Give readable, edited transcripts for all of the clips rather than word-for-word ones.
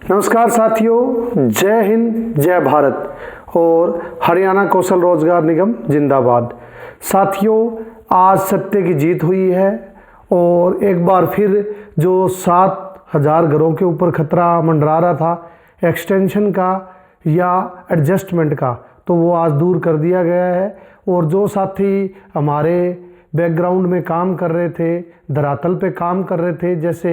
नमस्कार साथियों, जय हिंद जय भारत और हरियाणा कौशल रोजगार निगम जिंदाबाद। साथियों, आज सत्य की जीत हुई है और एक बार फिर जो 7,000 घरों के ऊपर खतरा मंडरा रहा था एक्सटेंशन का या एडजस्टमेंट का, तो वो आज दूर कर दिया गया है। और जो साथी हमारे बैकग्राउंड में काम कर रहे थे, धरातल पे काम कर रहे थे, जैसे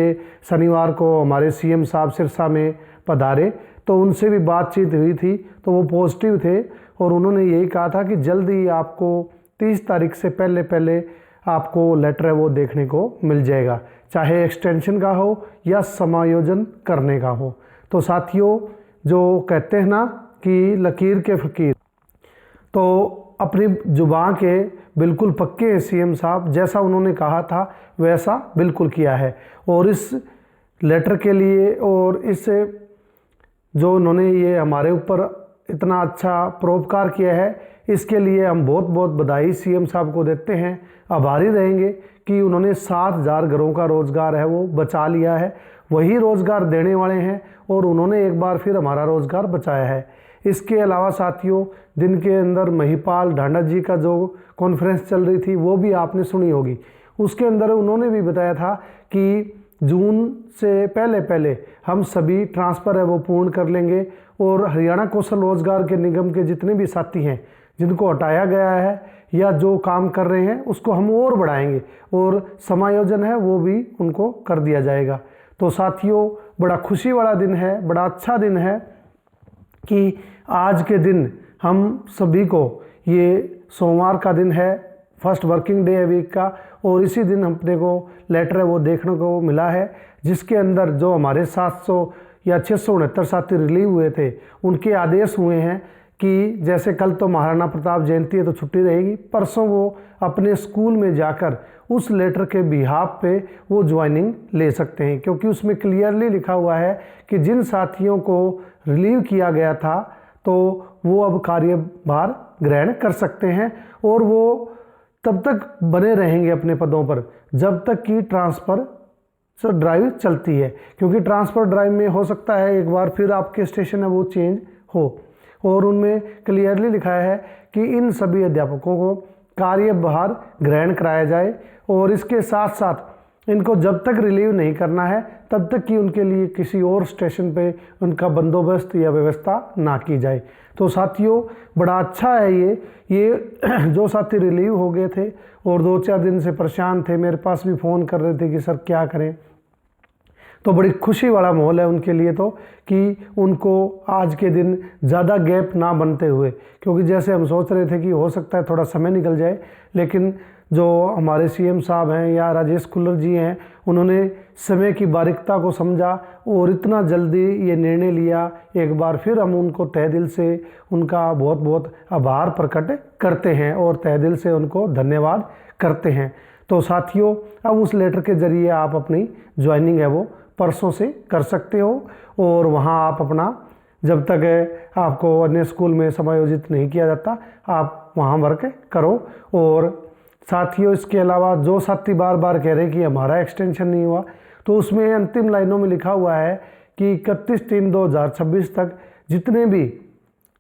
शनिवार को हमारे सीएम साहब सिरसा में पधारे तो उनसे भी बातचीत हुई थी, तो वो पॉजिटिव थे और उन्होंने यही कहा था कि जल्दी आपको 30 तारीख से पहले आपको लेटर है वो देखने को मिल जाएगा, चाहे एक्सटेंशन का हो या समायोजन करने का हो। तो साथियों, जो कहते हैं ना कि लकीर के फ़कीर, तो अपनी जुबान के बिल्कुल पक्के हैं सीएम साहब। जैसा उन्होंने कहा था वैसा बिल्कुल किया है और इस लेटर के लिए और इस जो उन्होंने ये हमारे ऊपर इतना अच्छा परोपकार किया है, इसके लिए हम बहुत बहुत बधाई सीएम साहब को देते हैं। आभारी रहेंगे कि उन्होंने 7,000 घरों का रोज़गार है वो बचा लिया है, वही रोज़गार देने वाले हैं और उन्होंने एक बार फिर हमारा रोज़गार बचाया है। इसके अलावा साथियों, दिन के अंदर महिपाल ढांडा जी का जो कॉन्फ्रेंस चल रही थी वो भी आपने सुनी होगी। उसके अंदर उन्होंने भी बताया था कि जून से पहले हम सभी ट्रांसफ़र है वो पूर्ण कर लेंगे और हरियाणा कौशल रोजगार के निगम के जितने भी साथी हैं जिनको हटाया गया है या जो काम कर रहे हैं उसको हम और बढ़ाएंगे और समायोजन है वो भी उनको कर दिया जाएगा। तो साथियों, बड़ा खुशी वाला दिन है, बड़ा अच्छा दिन है कि आज के दिन हम सभी को, ये सोमवार का दिन है, फर्स्ट वर्किंग डे है वीक का, और इसी दिन अपने को लेटर है वो देखने को मिला है, जिसके अंदर जो हमारे 700 या 669 साथी रिलीव हुए थे उनके आदेश हुए हैं कि जैसे कल तो महाराणा प्रताप जयंती है तो छुट्टी रहेगी, परसों वो अपने स्कूल में जाकर उस लेटर के बिहाफ पे वो ज्वाइनिंग ले सकते हैं, क्योंकि उसमें क्लियरली लिखा हुआ है कि जिन साथियों को रिलीव किया गया था तो वो अब कार्यभार ग्रहण कर सकते हैं और वो तब तक बने रहेंगे अपने पदों पर जब तक कि ट्रांसफ़र ड्राइव चलती है, क्योंकि ट्रांसफ़र ड्राइव में हो सकता है एक बार फिर आपके स्टेशन है वो चेंज हो। और उनमें क्लियरली लिखा है कि इन सभी अध्यापकों को कार्यभार ग्रहण कराया जाए और इसके साथ साथ इनको जब तक रिलीव नहीं करना है तब तक कि उनके लिए किसी और स्टेशन पे उनका बंदोबस्त या व्यवस्था ना की जाए। तो साथियों, बड़ा अच्छा है ये जो साथी रिलीव हो गए थे और 2-4 दिन से परेशान थे, मेरे पास भी फ़ोन कर रहे थे कि सर क्या करें, तो बड़ी खुशी वाला माहौल है उनके लिए तो कि उनको आज के दिन ज़्यादा गैप ना बनते हुए, क्योंकि जैसे हम सोच रहे थे कि हो सकता है थोड़ा समय निकल जाए, लेकिन जो हमारे सीएम साहब हैं या राजेश खुल्लर जी हैं उन्होंने समय की बारीकता को समझा और इतना जल्दी ये निर्णय लिया। एक बार फिर हम उनको तहे दिल से उनका बहुत बहुत आभार प्रकट करते हैं और तहे दिल से उनको धन्यवाद करते हैं। तो साथियों, अब उस लेटर के ज़रिए आप अपनी ज्वाइनिंग है वो परसों से कर सकते हो और वहाँ आप अपना, जब तक आपको अन्य स्कूल में समायोजित नहीं किया जाता, आप वहाँ वर्क करो। और साथियों, इसके अलावा जो साथी बार बार कह रहे हैं कि हमारा एक्सटेंशन नहीं हुआ, तो उसमें अंतिम लाइनों में लिखा हुआ है कि 31/3/2026 तक जितने भी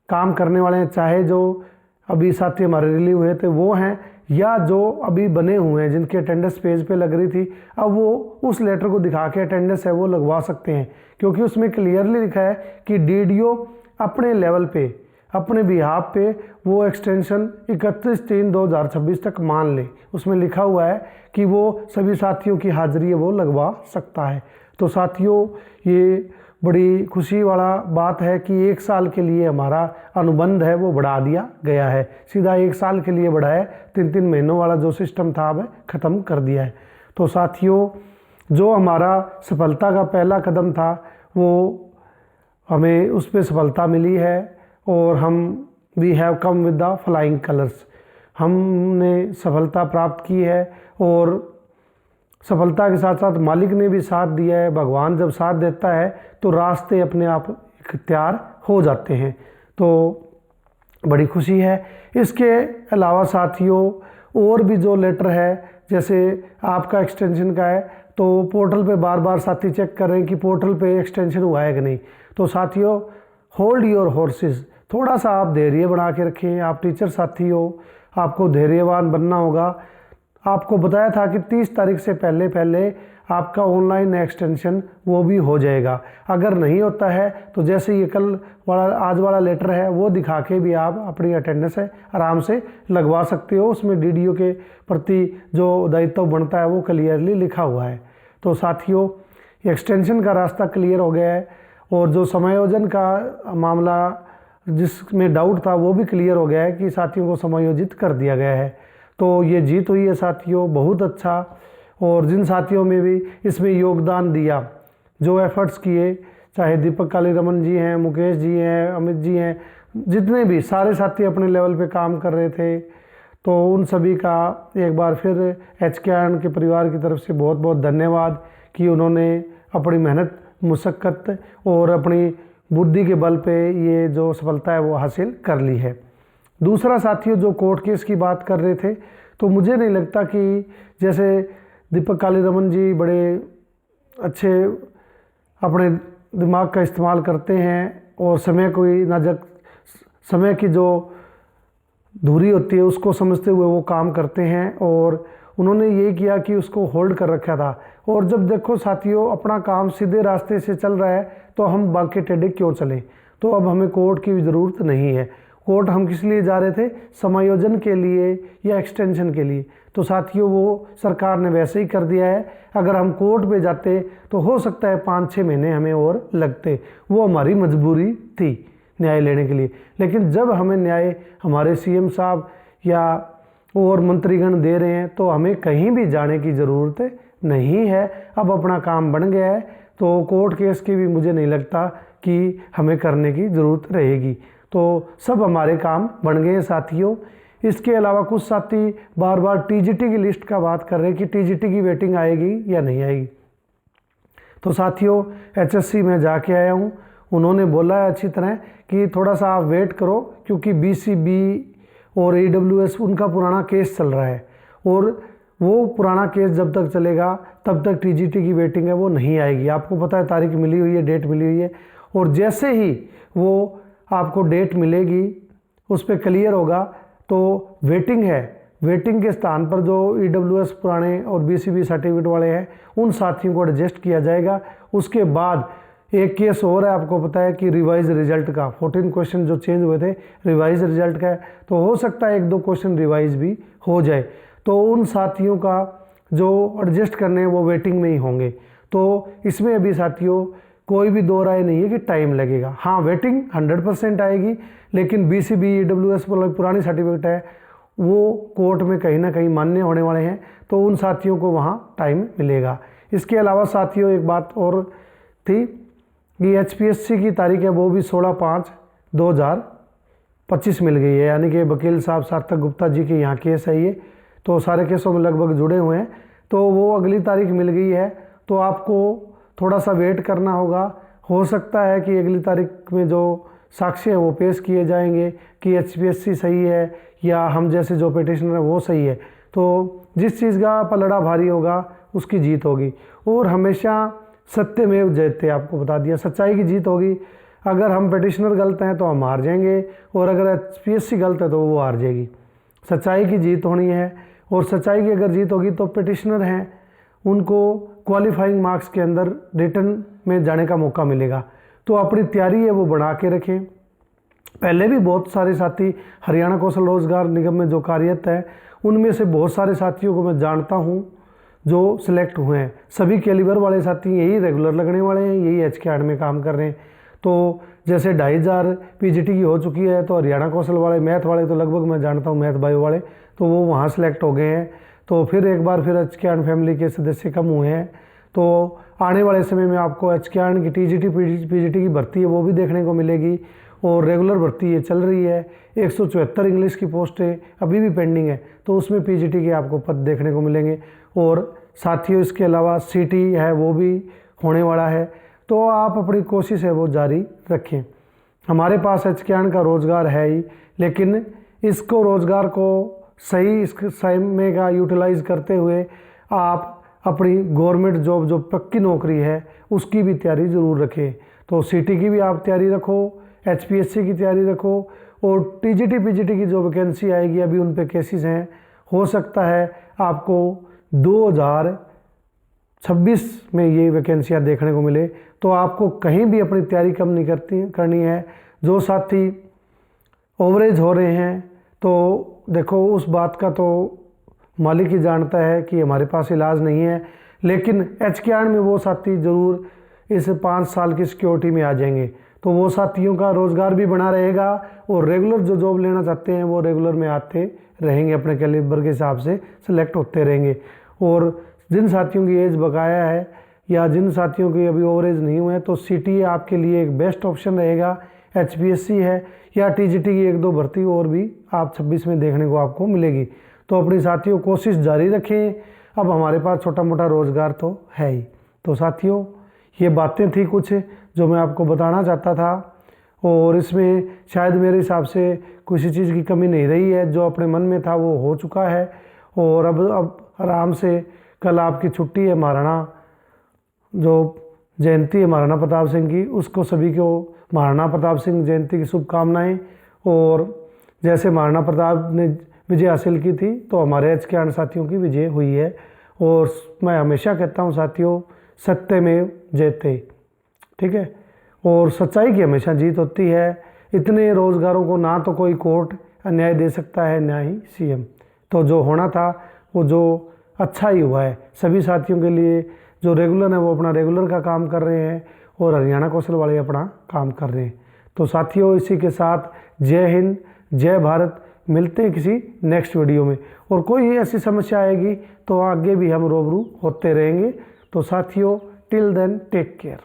काम करने वाले हैं, चाहे जो अभी साथी हमारे रिलीव हुए थे वो हैं या जो अभी बने हुए हैं जिनकी अटेंडेंस पेज पे लग रही थी, अब वो उस लेटर को दिखा के अटेंडेंस है वो लगवा सकते हैं, क्योंकि उसमें क्लियरली लिखा है कि डीडीओ अपने लेवल पे, अपने बिहाफ पे वो एक्सटेंशन 31/3/2026 तक मान ले। उसमें लिखा हुआ है कि वो सभी साथियों की हाजिरी है वो लगवा सकता है। तो साथियों, ये बड़ी खुशी वाला बात है कि 1 साल के लिए हमारा अनुबंध है वो बढ़ा दिया गया है, सीधा 1 साल के लिए बढ़ा है, 3-3 महीनों वाला जो सिस्टम था अब ख़त्म कर दिया है। तो साथियों, जो हमारा सफलता का पहला कदम था वो हमें उस पर सफलता मिली है और हम we have come with the flying colours, हमने सफलता प्राप्त की है और सफलता के साथ साथ मालिक ने भी साथ दिया है। भगवान जब साथ देता है तो रास्ते अपने आप इख्तियार हो जाते हैं, तो बड़ी खुशी है। इसके अलावा साथियों, और भी जो लेटर है, जैसे आपका एक्सटेंशन का है तो पोर्टल पे बार बार साथी चेक कर रहे हैं कि पोर्टल पे एक्सटेंशन हुआ है कि नहीं। तो साथियों, होल्ड योर हॉर्सेस, थोड़ा सा आप धैर्य बना के रखें। आप टीचर साथी हो, आपको धैर्यवान बनना होगा। आपको बताया था कि 30 तारीख से पहले पहले आपका ऑनलाइन एक्सटेंशन वो भी हो जाएगा। अगर नहीं होता है तो जैसे ये कल वाला आज वाला लेटर है वो दिखा के भी आप अपनी अटेंडेंस है आराम से लगवा सकते हो। उसमें डीडीओ के प्रति जो दायित्व बनता है वो क्लियरली लिखा हुआ है। तो साथियों, एक्सटेंशन का रास्ता क्लियर हो गया है और जो समायोजन का मामला जिसमें डाउट था वो भी क्लियर हो गया है कि साथियों को समायोजित कर दिया गया है। तो ये जीत हुई है साथियों, बहुत अच्छा। और जिन साथियों में भी इसमें योगदान दिया, जो एफर्ट्स किए, चाहे दीपक कालीरमन जी हैं, मुकेश जी हैं, अमित जी हैं, जितने भी सारे साथी अपने लेवल पे काम कर रहे थे, तो उन सभी का एक बार फिर HKN के परिवार की तरफ से बहुत बहुत धन्यवाद कि उन्होंने अपनी मेहनत, मुशक्क़त और अपनी बुद्धि के बल पे ये जो सफलता है वो हासिल कर ली है। दूसरा साथियों, जो कोर्ट केस की बात कर रहे थे, तो मुझे नहीं लगता कि जैसे दीपक कालीरमन जी बड़े अच्छे अपने दिमाग का इस्तेमाल करते हैं और समय की जो दूरी होती है उसको समझते हुए वो काम करते हैं, और उन्होंने ये किया कि उसको होल्ड कर रखा था। और जब देखो साथियों, अपना काम सीधे रास्ते से चल रहा है तो हम बांके टेढ़े क्यों चलें। तो अब हमें कोर्ट की भी ज़रूरत नहीं है। कोर्ट हम किस लिए जा रहे थे, समायोजन के लिए या एक्सटेंशन के लिए। तो साथियों, वो सरकार ने वैसे ही कर दिया है। अगर हम कोर्ट पे जाते तो हो सकता है 5-6 महीने हमें और लगते, वो हमारी मजबूरी थी न्याय लेने के लिए। लेकिन जब हमें न्याय हमारे CM साहब या और मंत्रीगण दे रहे हैं तो हमें कहीं भी जाने की ज़रूरत नहीं है। अब अपना काम बन गया है तो कोर्ट केस की भी मुझे नहीं लगता कि हमें करने की ज़रूरत रहेगी। तो सब हमारे काम बन गए हैं साथियों। इसके अलावा कुछ साथी बार बार TGT की लिस्ट का बात कर रहे हैं कि TGT की वेटिंग आएगी या नहीं आएगी। तो साथियों, HSC में जाके आया हूँ, उन्होंने बोला है अच्छी तरह कि थोड़ा सा आप वेट करो, क्योंकि BCB और AWS उनका पुराना केस चल रहा है, और वो पुराना केस जब तक चलेगा तब तक TGT की वेटिंग है वो नहीं आएगी। आपको पता है तारीख मिली हुई है, डेट मिली हुई है, और जैसे ही वो आपको डेट मिलेगी उस पर क्लियर होगा तो वेटिंग है, वेटिंग के स्थान पर जो EWS पुराने और BCB सर्टिफिकेट वाले हैं उन साथियों को एडजस्ट किया जाएगा। उसके बाद एक केस और है, आपको पता है कि रिवाइज रिजल्ट का 14 क्वेश्चन जो चेंज हुए थे रिवाइज रिजल्ट का है, तो हो सकता है 1-2 क्वेश्चन रिवाइज भी हो जाए। तो उन साथियों का जो एडजस्ट करने हैं वो वेटिंग में ही होंगे। तो इसमें अभी साथियों कोई भी दो राय नहीं है कि टाइम लगेगा। हाँ, वेटिंग 100% आएगी, लेकिन BCB EWS पुरानी सर्टिफिकेट है वो कोर्ट में कहीं ना कहीं मान्य होने वाले हैं, तो उन साथियों को वहाँ टाइम मिलेगा। इसके अलावा साथियों एक बात और थी कि HPSC की तारीख है वो भी 16/5/2025 मिल गई है, यानी कि वकील साहब सार्थक गुप्ता जी के यहाँ केस है ये, तो सारे केसों में लगभग जुड़े हुए हैं, तो वो अगली तारीख मिल गई है। तो आपको थोड़ा सा वेट करना होगा। हो सकता है कि अगली तारीख में जो साक्ष्य है वो पेश किए जाएंगे कि HPSC सही है या हम जैसे जो पिटिशनर है वो सही है। तो जिस चीज़ का पलड़ा भारी होगा उसकी जीत होगी, और हमेशा सत्यमेव जयते, आपको बता दिया, सच्चाई की जीत होगी। अगर हम पिटिशनर गलत हैं तो हम हार जाएंगे, और अगर HPSC गलत है तो वो हार जाएगी। सच्चाई की जीत होनी है, और सच्चाई की अगर जीत होगी तो पिटिशनर हैं उनको क्वालिफाइंग मार्क्स के अंदर रिटर्न में जाने का मौका मिलेगा। तो अपनी तैयारी है वो बढ़ा के रखें। पहले भी बहुत सारे साथी हरियाणा कौशल रोजगार निगम में जो कार्यरत हैं उनमें से बहुत सारे साथियों को मैं जानता हूं जो सिलेक्ट हुए हैं। सभी कैलिबर वाले साथी यही रेगुलर लगने वाले हैं, यही HKN में काम कर रहे हैं। तो जैसे 2500 PGT की हो चुकी है, तो हरियाणा कौशल वाले मैथ वाले तो लगभग मैं जानता हूँ, मैथ बायो वाले, तो वो वहाँ सेलेक्ट हो गए हैं। तो फिर एक बार फिर HKN फैमिली के सदस्य कम हुए हैं। तो आने वाले समय में आपको HKN की TGT PGT की भर्ती है वो भी देखने को मिलेगी, और रेगुलर भर्ती ये चल रही है। 174 इंग्लिश की पोस्टें अभी भी पेंडिंग है, तो उसमें PGT के आपको पद देखने को मिलेंगे। और साथियों इसके अलावा CT है वो भी होने वाला है। तो आप अपनी कोशिश है वो जारी रखें। हमारे पास HKN का रोज़गार है ही, लेकिन इसको रोज़गार को सही इस समय का यूटिलाइज़ करते हुए आप अपनी गवर्नमेंट जॉब जो पक्की नौकरी है उसकी भी तैयारी ज़रूर रखें। तो सीटी की भी आप तैयारी रखो, एचपीएससी की तैयारी रखो, और टीजीटी पीजीटी की जो वैकेंसी आएगी अभी उन पे केसेस हैं, हो सकता है आपको 2026 में ये वैकेंसियाँ देखने को मिले। तो आपको कहीं भी अपनी तैयारी कम नहीं करनी है। जो साथी ओवरेज हो रहे हैं तो देखो उस बात का तो मालिक ही जानता है कि हमारे पास इलाज नहीं है, लेकिन एचकेआर में वो साथी ज़रूर इस 5 साल की सिक्योरिटी में आ जाएंगे। तो वो साथियों का रोज़गार भी बना रहेगा और रेगुलर जो जॉब लेना चाहते हैं वो रेगुलर में आते रहेंगे, अपने कैलिबर के हिसाब से सेलेक्ट होते रहेंगे। और जिन साथियों की एज बकाया है या जिन साथियों की अभी ओवरेज नहीं हुए हैं तो सीटीए आपके लिए एक बेस्ट ऑप्शन रहेगा। एचपीएससी है या टीजीटी की 1-2 भर्ती और भी आप 26 में देखने को आपको मिलेगी। तो अपनी साथियों कोशिश जारी रखें। अब हमारे पास छोटा मोटा रोज़गार तो है ही। तो साथियों ये बातें थी कुछ जो मैं आपको बताना चाहता था, और इसमें शायद मेरे हिसाब से किसी चीज़ की कमी नहीं रही है। जो अपने मन में था वो हो चुका है। और अब आराम से, कल आपकी छुट्टी है, महाराणा जो जयंती है महाराणा प्रताप सिंह की, उसको सभी को महाराणा प्रताप सिंह जयंती की शुभकामनाएं। और जैसे महाराणा प्रताप ने विजय हासिल की थी तो हमारे एचकेआर साथियों की विजय हुई है। और मैं हमेशा कहता हूँ साथियों, सत्य में जयते, ठीक है, और सच्चाई की हमेशा जीत होती है। इतने रोज़गारों को ना तो कोई कोर्ट न्याय दे सकता है ना ही सीएम। तो जो होना था वो जो अच्छा ही हुआ है। सभी साथियों के लिए जो रेगुलर है वो अपना रेगुलर का काम कर रहे हैं और हरियाणा कौशल वाले अपना काम कर रहे हैं। तो साथियों इसी के साथ जय हिंद, जय भारत। मिलते हैं किसी नेक्स्ट वीडियो में, और कोई ऐसी समस्या आएगी तो आगे भी हम रूबरू होते रहेंगे। तो साथियों टिल देन टेक केयर।